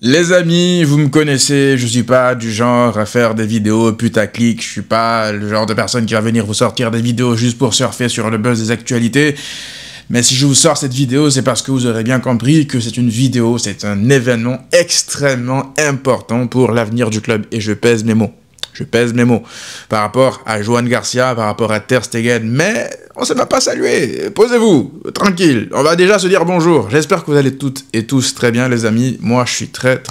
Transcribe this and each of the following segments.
Les amis, vous me connaissez, je suis pas du genre à faire des vidéos putaclic, je suis pas le genre de personne qui va venir vous sortir des vidéos juste pour surfer sur le buzz des actualités. Mais si je vous sors cette vidéo, c'est parce que vous aurez bien compris que c'est une vidéo, c'est un événement extrêmement important pour l'avenir du club. Et je pèse mes mots. Je pèse mes mots par rapport à Johan Garcia, par rapport à Ter Stegen, mais on ne va pas saluer. Posez-vous, tranquille. On va déjà se dire bonjour. J'espère que vous allez toutes et tous très bien, les amis. Moi, je suis très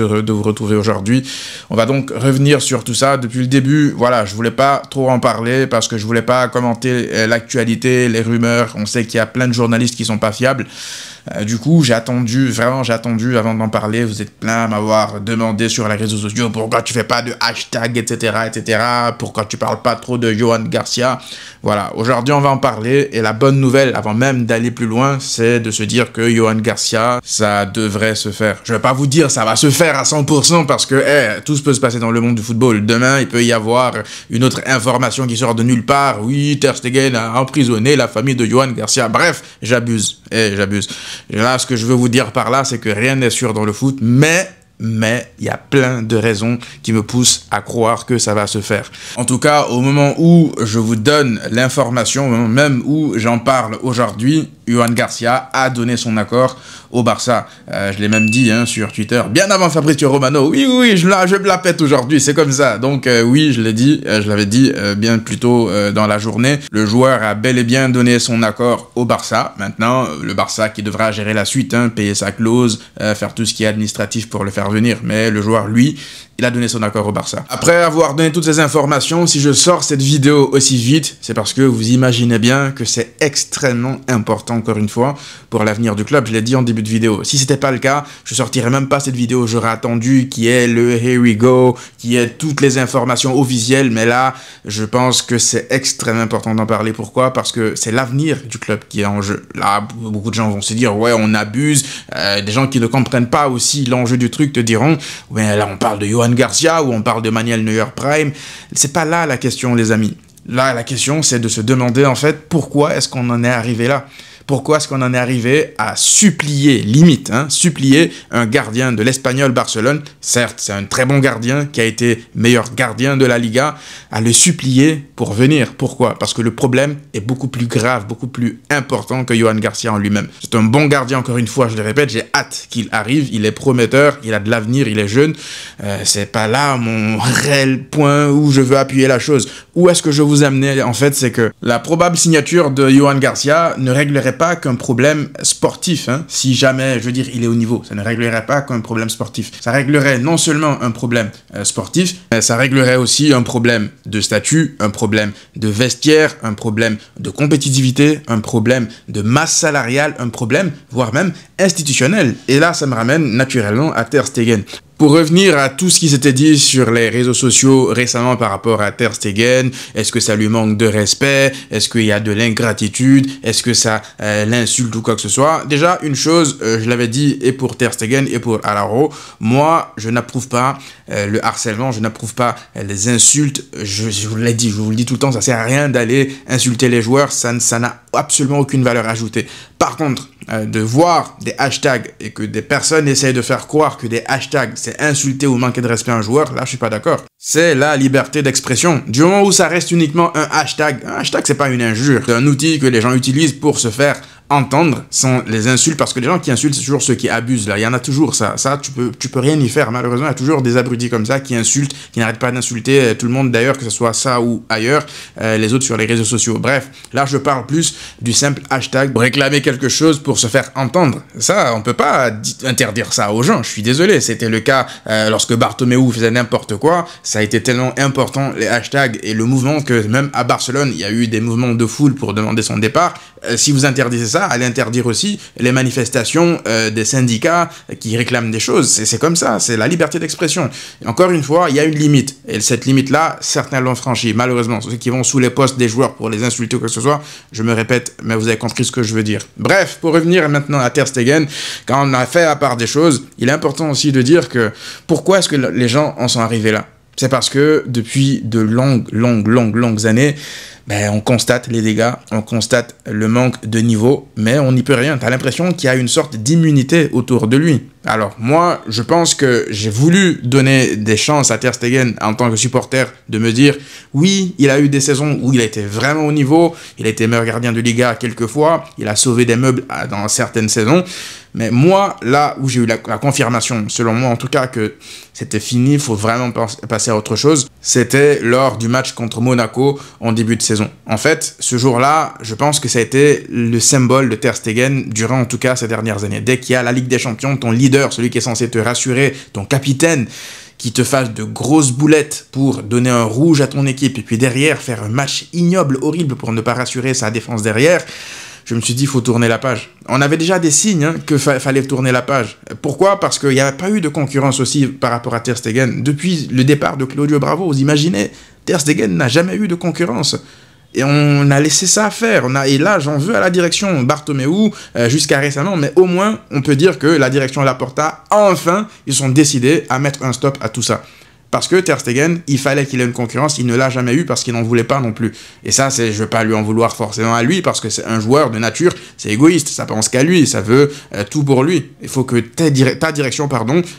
heureux de vous retrouver aujourd'hui. On va donc revenir sur tout ça depuis le début. Voilà, je voulais pas trop en parler parce que je voulais pas commenter l'actualité, les rumeurs. On sait qu'il y a plein de journalistes qui sont pas fiables. Du coup, j'ai attendu avant d'en parler. Vous êtes plein à m'avoir demandé sur les réseaux sociaux pourquoi tu fais pas de hashtag, etc. Pourquoi tu parles pas trop de Johan Garcia. Voilà, aujourd'hui on va en parler. Et la bonne nouvelle, avant même d'aller plus loin, c'est de se dire que Johan Garcia, ça devrait se faire. Je vais pas vous dire ça va se faire à 100% parce que tout peut se passer dans le monde du football. Demain, il peut y avoir une autre information qui sort de nulle part. Oui, Ter Stegen a emprisonné la famille de Johan Garcia. Bref, j'abuse. J'abuse. Là, ce que je veux vous dire par là, c'est que rien n'est sûr dans le foot, mais il y a plein de raisons qui me poussent à croire que ça va se faire. En tout cas, au moment où je vous donne l'information, au moment même où j'en parle aujourd'hui, Johan Garcia a donné son accord au Barça. Je l'ai même dit sur Twitter, bien avant Fabrizio Romano. Oui, je me la pète aujourd'hui, c'est comme ça. Donc oui, je l'ai dit, je l'avais dit bien plus tôt dans la journée. Le joueur a bel et bien donné son accord au Barça. Maintenant, le Barça qui devra gérer la suite, payer sa clause, faire tout ce qui est administratif pour le faire venir. Mais le joueur, lui, il a donné son accord au Barça. Après avoir donné toutes ces informations, si je sors cette vidéo aussi vite, c'est parce que vous imaginez bien que c'est extrêmement important, encore une fois, pour l'avenir du club. Je l'ai dit en début de vidéo. Si c'était pas le cas, je sortirais même pas cette vidéo. J'aurais attendu qu'il y ait le Here we go, qu'il y ait toutes les informations officielles. Mais là, je pense que c'est extrêmement important d'en parler. Pourquoi? Parce que c'est l'avenir du club qui est en jeu. Là, beaucoup de gens vont se dire, ouais, on abuse. Des gens qui ne comprennent pas aussi l'enjeu du truc te diront, ouais, là, on parle de Johan Garcia ou on parle de Manuel Neuer Prime. C'est pas là la question, les amis. Là, la question, c'est de se demander, en fait, pourquoi est-ce qu'on en est arrivé là? Pourquoi est-ce qu'on en est arrivé à supplier, limite, supplier un gardien de l'Espagnol Barcelone, certes, c'est un très bon gardien qui a été meilleur gardien de la Liga, à le supplier pour venir. Pourquoi? Parce que le problème est beaucoup plus grave, beaucoup plus important que Johan Garcia en lui-même. C'est un bon gardien, encore une fois, je le répète, j'ai hâte qu'il arrive, il est prometteur, il a de l'avenir, il est jeune. C'est pas là mon réel point où je veux appuyer la chose. Où est-ce que je vous amener, en fait, c'est que la probable signature de Johan Garcia ne réglerait pas qu'un problème sportif, si jamais, je veux dire, il est au niveau, ça ne réglerait pas qu'un problème sportif. Ça réglerait non seulement un problème sportif, mais ça réglerait aussi un problème de statut, un problème de vestiaire, un problème de compétitivité, un problème de masse salariale, un problème, voire même institutionnel. Et là, ça me ramène naturellement à Ter Stegen. Pour revenir à tout ce qui s'était dit sur les réseaux sociaux récemment par rapport à Ter Stegen, est-ce que ça lui manque de respect? Est-ce qu'il y a de l'ingratitude? Est-ce que ça l'insulte ou quoi que ce soit? Déjà, une chose, je l'avais dit et pour Ter Stegen et pour Araujo, moi, je n'approuve pas le harcèlement, je n'approuve pas les insultes. Je vous l'ai dit, je vous le dis tout le temps, ça sert à rien d'aller insulter les joueurs, ça n'a absolument aucune valeur ajoutée. Par contre, de voir des hashtags et que des personnes essayent de faire croire que des hashtags, c'est insulter ou manquer de respect à un joueur, là, je suis pas d'accord. C'est la liberté d'expression. Du moment où ça reste uniquement un hashtag, c'est pas une injure. C'est un outil que les gens utilisent pour se faire entendre sans les insultes, parce que les gens qui insultent, c'est toujours ceux qui abusent, là. Il y en a toujours, ça, tu peux rien y faire, malheureusement. Il y a toujours des abrutis comme ça qui insultent, qui n'arrêtent pas d'insulter tout le monde, d'ailleurs, que ce soit ça ou ailleurs, les autres sur les réseaux sociaux. Bref, là, je parle plus du simple hashtag pour réclamer quelque chose, pour se faire entendre. Ça, on peut pas interdire ça aux gens, je suis désolé. C'était le cas lorsque Bartomeu faisait n'importe quoi. Ça a été tellement important, les hashtags et le mouvement, que même à Barcelone, il y a eu des mouvements de foule pour demander son départ. Si vous interdisez ça, allez interdire aussi les manifestations des syndicats qui réclament des choses. C'est comme ça, c'est la liberté d'expression. Encore une fois, il y a une limite. Et cette limite-là, certains l'ont franchie, malheureusement. Ceux qui vont sous les postes des joueurs pour les insulter ou quoi que ce soit, je me répète, mais vous avez compris ce que je veux dire. Bref, pour revenir maintenant à Ter Stegen, quand on a fait à part des choses, il est important aussi de dire que pourquoi est-ce que les gens en sont arrivés là? C'est parce que depuis de longues années, on constate les dégâts, on constate le manque de niveau, mais on n'y peut rien. Tu as l'impression qu'il y a une sorte d'immunité autour de lui. Alors moi, je pense que j'ai voulu donner des chances à Ter Stegen en tant que supporter de me dire oui, il a eu des saisons où il a été vraiment au niveau, il a été meilleur gardien de Liga quelques fois, il a sauvé des meubles dans certaines saisons. Mais moi, là où j'ai eu la confirmation, selon moi en tout cas, que c'était fini, il faut vraiment passer à autre chose, c'était lors du match contre Monaco en début de saison. En fait, ce jour-là, je pense que ça a été le symbole de Ter Stegen durant en tout cas ces dernières années. Dès qu'il y a la Ligue des Champions, ton leader, celui qui est censé te rassurer, ton capitaine, qui te fasse de grosses boulettes pour donner un rouge à ton équipe, et puis derrière faire un match ignoble, horrible pour ne pas rassurer sa défense derrière, je me suis dit, il faut tourner la page. On avait déjà des signes que fallait tourner la page. Pourquoi? Parce qu'il n'y a pas eu de concurrence aussi par rapport à Ter Stegen. Depuis le départ de Claudio Bravo, vous imaginez, Ter Stegen n'a jamais eu de concurrence. Et on a laissé ça faire. Et là, j'en veux à la direction Bartomeu jusqu'à récemment, mais au moins, on peut dire que la direction Laporta, enfin, ils sont décidés à mettre un stop à tout ça. Parce que Ter Stegen, il fallait qu'il ait une concurrence, il ne l'a jamais eu parce qu'il n'en voulait pas non plus. Et ça, je ne veux pas lui en vouloir forcément à lui, parce que c'est un joueur de nature, c'est égoïste, ça pense qu'à lui, ça veut tout pour lui. Il faut que ta direction,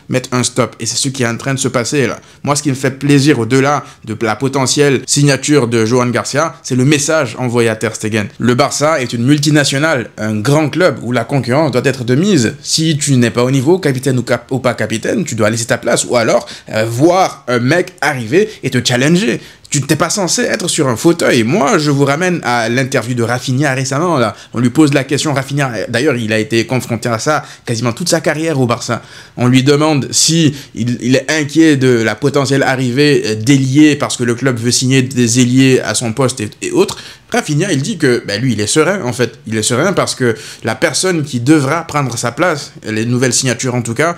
mette un stop. Et c'est ce qui est en train de se passer là. Moi, ce qui me fait plaisir au-delà de la potentielle signature de Johan Garcia, c'est le message envoyé à Ter Stegen. Le Barça est une multinationale, un grand club où la concurrence doit être de mise. Si tu n'es pas au niveau, capitaine ou pas capitaine, tu dois laisser ta place, ou alors voir un mec arriver et te challenger. Tu n'es pas censé être sur un fauteuil. Moi, je vous ramène à l'interview de Rafinha récemment. Là. On lui pose la question, Rafinha, d'ailleurs, il a été confronté à ça quasiment toute sa carrière au Barça. On lui demande si il est inquiet de la potentielle arrivée d'ailier parce que le club veut signer des ailiers à son poste et autres. Rafinha, il dit que lui, il est serein, en fait. Il est serein parce que la personne qui devra prendre sa place, les nouvelles signatures en tout cas,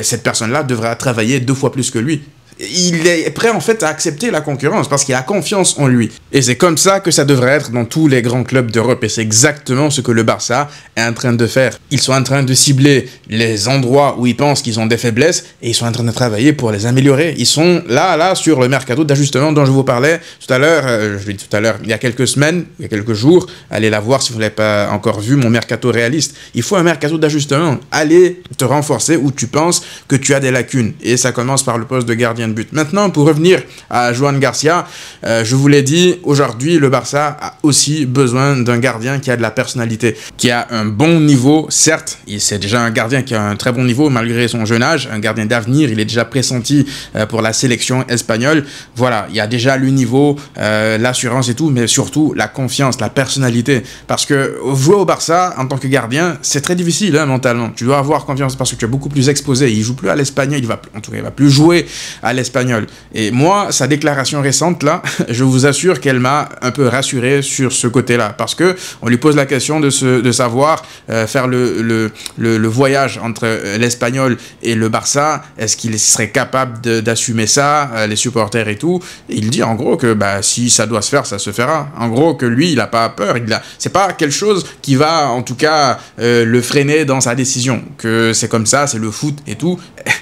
cette personne-là devra travailler 2 fois plus que lui. Il est prêt en fait à accepter la concurrence parce qu'il a confiance en lui. Et c'est comme ça que ça devrait être dans tous les grands clubs d'Europe. Et c'est exactement ce que le Barça est en train de faire. Ils sont en train de cibler les endroits où ils pensent qu'ils ont des faiblesses et ils sont en train de travailler pour les améliorer. Ils sont là sur le mercato d'ajustement dont je vous parlais tout à l'heure. Je l'ai dit tout à l'heure, il y a quelques semaines, il y a quelques jours. Allez la voir si vous ne l'avez pas encore vu, mon mercato réaliste. Il faut un mercato d'ajustement. Allez te renforcer où tu penses que tu as des lacunes. Et ça commence par le poste de gardien de but. Maintenant, pour revenir à Johan Garcia, je vous l'ai dit, aujourd'hui, le Barça a aussi besoin d'un gardien qui a de la personnalité, qui a un bon niveau, certes, c'est déjà un gardien qui a un très bon niveau malgré son jeune âge, un gardien d'avenir, il est déjà pressenti pour la sélection espagnole. Voilà, il y a déjà le niveau, l'assurance et tout, mais surtout la confiance, la personnalité. Parce que jouer au Barça en tant que gardien, c'est très difficile mentalement. Tu dois avoir confiance parce que tu es beaucoup plus exposé. Il joue plus à l'espagnol, en tout cas, il va plus jouer à l'espagnol. Et moi, sa déclaration récente là, je vous assure qu'elle m'a un peu rassuré sur ce côté-là, parce que on lui pose la question de savoir faire le voyage entre l'espagnol et le Barça. Est-ce qu'il serait capable d'assumer ça, les supporters et tout? Et il dit en gros que si ça doit se faire, ça se fera. En gros que lui, il a pas peur. C'est pas quelque chose qui va en tout cas le freiner dans sa décision. Que c'est comme ça, c'est le foot et tout.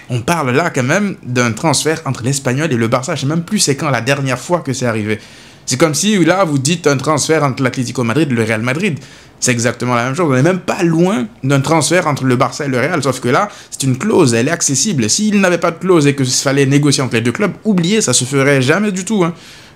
On parle là quand même d'un transfert entre l'Espagnol et le Barça. Je sais même plus c'est quand la dernière fois que c'est arrivé. C'est comme si là vous dites un transfert entre l'Atlético Madrid et le Real Madrid. C'est exactement la même chose. On n'est même pas loin d'un transfert entre le Barça et le Real. Sauf que là, c'est une clause, elle est accessible. S'il n'avait pas de clause et qu'il fallait négocier entre les deux clubs, oubliez, ça se ferait jamais du tout.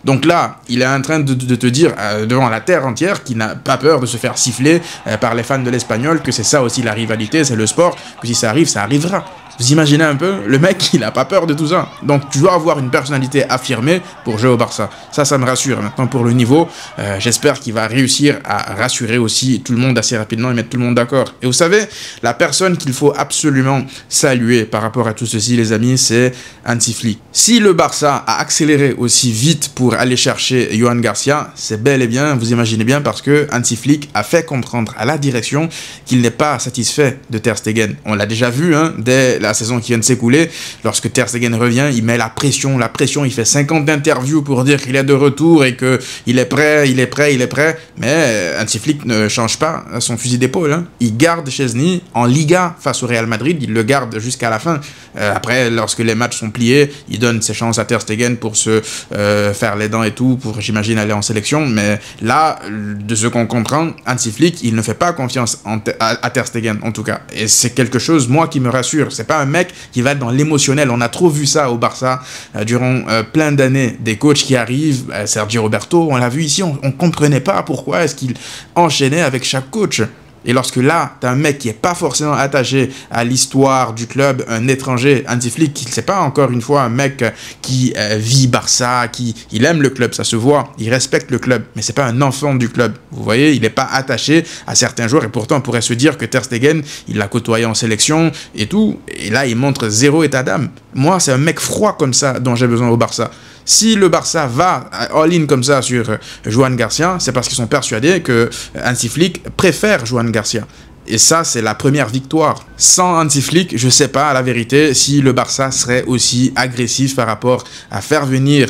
Donc là, il est en train de te dire devant la terre entière qu'il n'a pas peur de se faire siffler par les fans de l'Espagnol, que c'est ça aussi la rivalité, c'est le sport, que si ça arrive, ça arrivera. Vous imaginez un peu, le mec, il n'a pas peur de tout ça. Donc tu dois avoir une personnalité affirmée pour jouer au Barça. Ça me rassure. Maintenant, pour le niveau, j'espère qu'il va réussir à rassurer aussi tout le monde assez rapidement et mettre tout le monde d'accord. Et vous savez, la personne qu'il faut absolument saluer par rapport à tout ceci, les amis, c'est Hansi Flick. Si le Barça a accéléré aussi vite pour aller chercher Johan Garcia, c'est bel et bien, vous imaginez bien, parce que Hansi Flick a fait comprendre à la direction qu'il n'est pas satisfait de Ter Stegen. On l'a déjà vu, dès la saison qui vient de s'écouler, lorsque Ter Stegen revient, il met la pression, il fait 50 interviews pour dire qu'il est de retour et qu'il est prêt, mais Hansi Flick ne change pas son fusil d'épaule. Il garde Szczęsny en Liga face au Real Madrid, il le garde jusqu'à la fin. Après, lorsque les matchs sont pliés, il donne ses chances à Ter Stegen pour se faire les dents et tout, pour, j'imagine, aller en sélection, mais là, de ce qu'on comprend, Hansi Flick, il ne fait pas confiance à Ter Stegen, en tout cas. Et c'est quelque chose, moi, qui me rassure. C'est pas pas un mec qui va être dans l'émotionnel. On a trop vu ça au Barça durant plein d'années. Des coachs qui arrivent, Sergio Roberto, on l'a vu ici, on comprenait pas pourquoi est-ce qu'il enchaînait avec chaque coach. Et lorsque là, tu as un mec qui n'est pas forcément attaché à l'histoire du club, un étranger, Hansi Flick, qui c'est pas encore une fois un mec qui vit Barça, il aime le club, ça se voit, il respecte le club, mais c'est pas un enfant du club. Vous voyez, il n'est pas attaché à certains joueurs, et pourtant on pourrait se dire que Ter Stegen, il l'a côtoyé en sélection et tout, et là il montre zéro état d'âme. Moi, c'est un mec froid comme ça dont j'ai besoin au Barça. Si le Barça va all-in comme ça sur Joan Garcia, c'est parce qu'ils sont persuadés que Hansi Flick préfère Joan Garcia. Et ça, c'est la première victoire. Sans Hansi Flick, je ne sais pas, la vérité, si le Barça serait aussi agressif par rapport à faire venir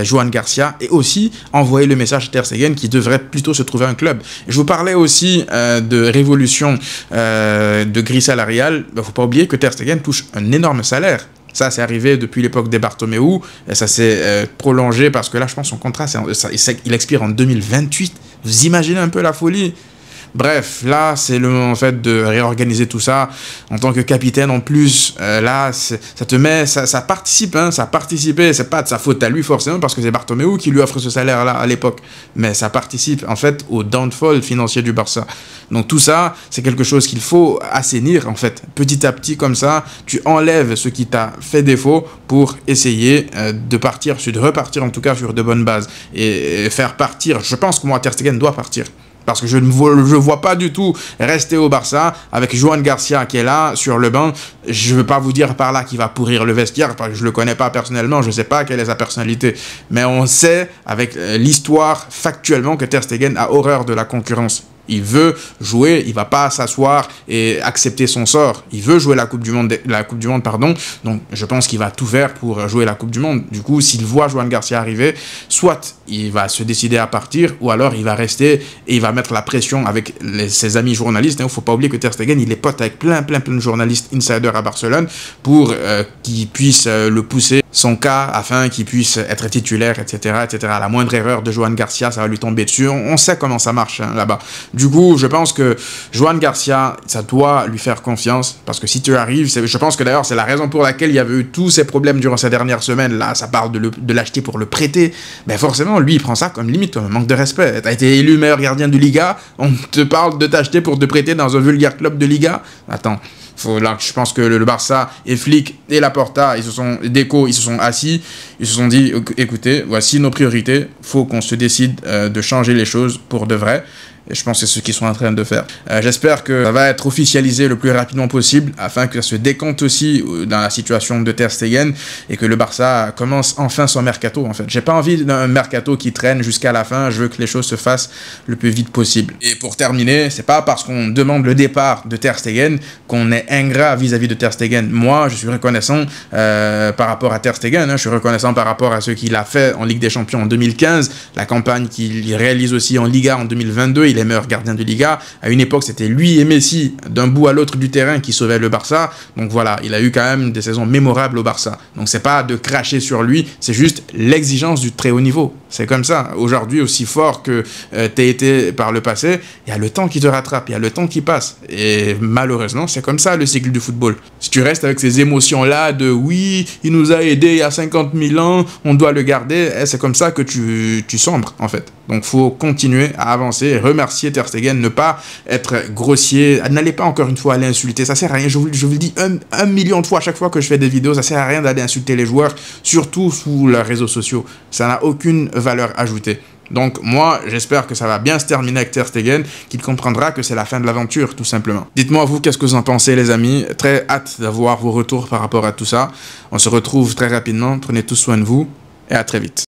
Joan Garcia et aussi envoyer le message à Ter Stegen qui devrait plutôt se trouver un club. Je vous parlais aussi de révolution de grille salariale. Il ne faut pas oublier que Ter Stegen touche un énorme salaire. Ça, c'est arrivé depuis l'époque des Bartomeu, et ça s'est prolongé parce que là, je pense, son contrat, il expire en 2028. Vous imaginez un peu la folie? Bref, là, c'est le moment en fait de réorganiser tout ça. En tant que capitaine, en plus, là, ça te met, ça participe, hein, ça a participé. C'est pas de sa faute à lui forcément parce que c'est Bartomeu qui lui offre ce salaire-là à l'époque. Mais ça participe en fait au downfall financier du Barça. Donc tout ça, c'est quelque chose qu'il faut assainir en fait. Petit à petit comme ça, tu enlèves ce qui t'a fait défaut pour essayer de repartir en tout cas sur de bonnes bases et faire partir. Je pense que moi, Ter Stegen doit partir. Parce que je ne vois pas du tout rester au Barça avec Joan Garcia qui est là sur le banc. Je ne veux pas vous dire par là qu'il va pourrir le vestiaire parce que je ne le connais pas personnellement. Je ne sais pas quelle est sa personnalité. Mais on sait avec l'histoire factuellement que Ter Stegen a horreur de la concurrence. Il veut jouer, il ne va pas s'asseoir et accepter son sort. Il veut jouer la Coupe du Monde, Donc, je pense qu'il va tout faire pour jouer la Coupe du Monde. Du coup, s'il voit Joan Garcia arriver, soit il va se décider à partir, ou alors il va rester et il va mettre la pression avec ses amis journalistes. Il ne faut pas oublier que Ter Stegen, il est pote avec plein de journalistes insiders à Barcelone pour qu'ils puissent le pousser son cas afin qu'il puisse être titulaire, etc., etc. À la moindre erreur de Joan Garcia, ça va lui tomber dessus. On sait comment ça marche hein, là-bas. Du coup, je pense que Joan Garcia, ça doit lui faire confiance parce que si tu arrives, je pense que d'ailleurs c'est la raison pour laquelle il y avait eu tous ces problèmes durant ces dernières semaines. Là, ça parle de l'acheter pour le prêter. Ben forcément, lui, il prend ça comme limite, un manque de respect. T'as été élu meilleur gardien de Liga, on te parle de t'acheter pour te prêter dans un vulgaire club de Liga. Attends. Là, je pense que le Barça et Flick et Laporta, ils se sont assis, ils se sont dit, écoutez, voici nos priorités, faut qu'on se décide de changer les choses pour de vrai. Et je pense que c'est ce qu'ils sont en train de faire. J'espère que ça va être officialisé le plus rapidement possible afin que ça se décompte aussi dans la situation de Ter Stegen et que le Barça commence enfin son mercato en fait. J'ai pas envie d'un mercato qui traîne jusqu'à la fin, je veux que les choses se fassent le plus vite possible. Et pour terminer, c'est pas parce qu'on demande le départ de Ter Stegen qu'on est ingrat vis-à-vis de Ter Stegen. Moi, je suis reconnaissant par rapport à Ter Stegen, hein, je suis reconnaissant par rapport à ce qu'il a fait en Ligue des Champions en 2015, la campagne qu'il réalise aussi en Liga en 2022, il est meilleur gardien de Liga. À une époque, c'était lui et Messi d'un bout à l'autre du terrain qui sauvaient le Barça. Donc voilà, il a eu quand même des saisons mémorables au Barça. Donc c'est pas de cracher sur lui, c'est juste l'exigence du très haut niveau. C'est comme ça. Aujourd'hui, aussi fort que t'as été par le passé, il y a le temps qui te rattrape, il y a le temps qui passe. Et malheureusement, c'est comme ça le cycle du football. Si tu restes avec ces émotions-là de oui, il nous a aidés il y a 50 000 ans, on doit le garder, c'est comme ça que tu sombres en fait. Donc faut continuer à avancer et remercier Ter Stegen, ne pas être grossier, n'allez pas encore une fois aller insulter, ça sert à rien, je vous le dis un million de fois à chaque fois que je fais des vidéos, ça sert à rien d'aller insulter les joueurs, surtout sous leurs réseaux sociaux, ça n'a aucune valeur ajoutée. Donc moi, j'espère que ça va bien se terminer avec Ter Stegen, qu'il comprendra que c'est la fin de l'aventure, tout simplement. Dites-moi vous, qu'est-ce que vous en pensez les amis, très hâte d'avoir vos retours par rapport à tout ça. On se retrouve très rapidement, prenez tous soin de vous et à très vite.